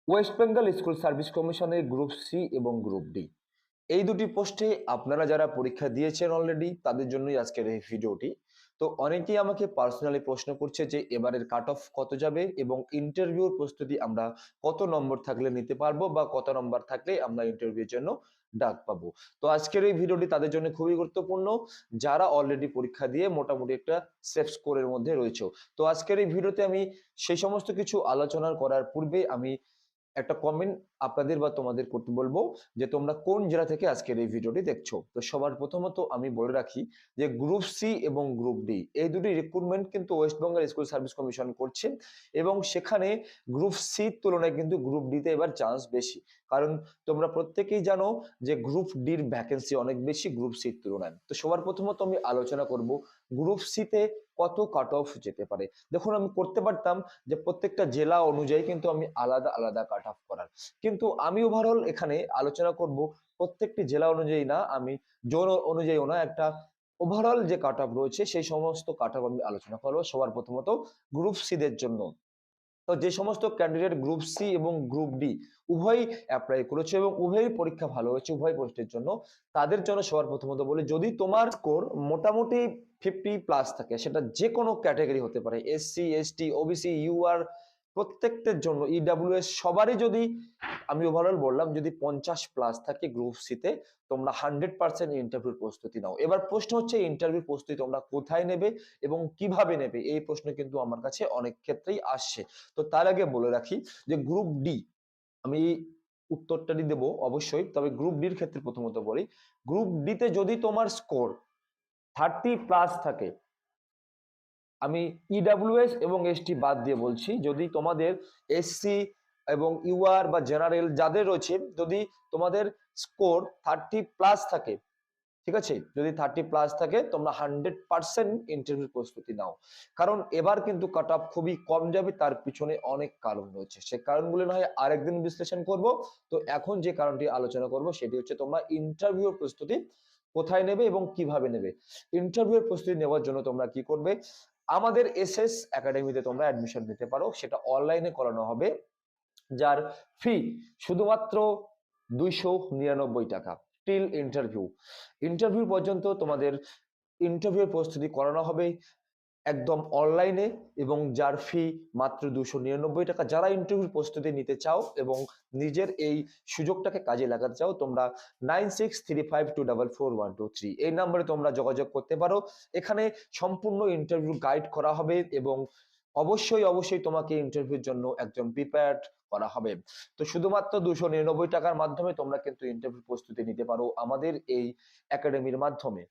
West Bengal school service কমিশনের group C এবং group D এই দুটি পোস্টে আপনারা যারা পরীক্ষা দিয়েছেন অলরেডি তাদের জন্যই আজকের এই ভিডিওটি। তো অনেকেই আমাকে পার্সোনালি প্রশ্ন করছে যে এবারের কাট অফ কত যাবে এবং ইন্টারভিউর প্রস্তুতি আমরা কত নম্বর থাকলে নিতে পারবো বা কত নম্বর থাকলে আমরা ইন্টারভিউর জন্য ডাক পাবো। তো আজকের এই ভিডিওটি তাদের জন্য খুবই গুরুত্বপূর্ণ যারা অলরেডি পরীক্ষা দিয়ে মোটামুটি একটা সেফ স্কোরের মধ্যে রয়েছে। তো আজকের এই ভিডিওতে আমি সেই সমস্ত কিছু আলোচনা করার পূর্বে আমি একটা কমেন্ট আপনাদের বা তোমাদের করতে বলবো যে তোমরা কোন জেলা থেকে আজকের এই ভিডিওটি দেখছো। তো সবার প্রথমত আমি বলে রাখি যে গ্রুপ সি এবং গ্রুপ ডি এই দুটি রিক্রুটমেন্ট কিন্তু West Bengal school service commission করছে এবং সেখানে গ্রুপ সির তুলনায় কিন্তু গ্রুপ ডি তে এবার চান্স বেশি। কারণ তোমরা প্রত্যেকেই জানো যে গ্রুপ ডির ভ্যাকেন্সি অনেক বেশি গ্রুপ সির তুলনায়। তো সবার প্রথমত আমি আলোচনা করব গ্রুপ সি তে কত কাট অফ যেতে পারে। দেখুন, আমি করতে পারতাম যে প্রত্যেকটা জেলা অনুযায়ী কিন্তু আমি আলাদা আলাদা কাট অফ করার, কিন্তু আমি ওভারঅল এখানে আলোচনা করব প্রত্যেকটি জেলা অনুযায়ী না, আমি জোন অনুযায়ীও না, একটা ওভারঅল যে কাট অফ রয়েছে সেই সমস্ত কাট অফ আমি আলোচনা করবো সবার প্রথমত গ্রুপ সি দের জন্য। তো যে সমস্ত ক্যান্ডিডেট গ্রুপ সি এবং গ্রুপ ডি উভয়ই অ্যাপ্লাই করেছে এবং উভয়ই পরীক্ষা ভালো হয়েছে উভয় পোস্টের জন্য, তাদের জন্য সবার প্রথমত বলি, যদি তোমার স্কোর মোটামুটি 50+ থাকে, সেটা যে কোনো ক্যাটাগরি হতে পারে, এসসি এসটি ওবিসি ইউআর প্রত্যেকটার জন্য ইডাব্লিউএস সবারই, যদি আমি ওভারঅল বললাম যদি 50+ থাকে গ্রুপ সি তে, তোমরা 100% ইন্টারভিউর প্রস্তুতি নাও। এবার প্রশ্ন হচ্ছে ইন্টারভিউ প্রস্তুতি তোমরা কোথায় নেবে এবং কিভাবে নেবে, এই প্রশ্ন কিন্তু আমার কাছে অনেক ক্ষেত্রেই আসছে। তো তার আগে বলে রাখি যে গ্রুপ ডি আমি উত্তরটাই দেবো অবশ্যই, তবে গ্রুপ ডির ক্ষেত্রে প্রথমত বলি, গ্রুপ ডি তে যদি তোমার স্কোর 30+ থাকে, আমি ইডাব্লিউএস এবং এসটি বাদ দিয়ে বলছি, যদি তোমাদের এসসি এবং ইউআর বা জেনারেল যাদের রয়েছে, যদি তোমাদের স্কোর 30+ থাকে, ঠিক আছে, যদি 30+ থাকে তোমরা 100% ইন্টারভিউ প্রস্তুতি নাও। কারণ এবার কিন্তু কাট অফ খুবই কম যাবে, তার পিছনে অনেক কারণ রয়েছে, সে কারণগুলো না হয় আরেকদিন বিশ্লেষণ করব। তো এখন যে কারণটি আলোচনা করব সেটি হচ্ছে তোমরা ইন্টারভিউ প্রস্তুতি কোথায় নেবে এবং কিভাবে নেবে। ইন্টারভিউ প্রস্তুতি নেওয়ার জন্য তোমরা কি করবে, আমাদের এসএস একাডেমিতে তোমরা অ্যাডমিশন নিতে পারো, সেটা অনলাইনে করানো হবে, যার ফি শুধুমাত্র 299 টাকা টিল ইন্টারভিউ। ইন্টারভিউ পর্যন্ত তোমাদের ইন্টারভিউ প্রস্তুতি করানো হবে একদম অনলাইনে এবং যার ফি মাত্র 299 টাকা। যারা ইন্টারভিউ প্রস্তুতি নিতে চাও এবং নিজের এই সুযোগটাকে কাজে লাগাতে চাও, তোমরা 9635244123 এই নম্বরে তোমরা যোগাযোগ করতে পারো। এখানে সম্পূর্ণ ইন্টারভিউ গাইড করা হবে এবং অবশ্যই অবশ্যই তোমাকে ইন্টারভিউর জন্য একজন প্রিপেয়ার্ড করা হবে। তো শুধুমাত্র 299 টাকার মাধ্যমে তোমরা কিন্তু ইন্টারভিউ প্রস্তুতি নিতে পারো আমাদের এই একাডেমির মাধ্যমে।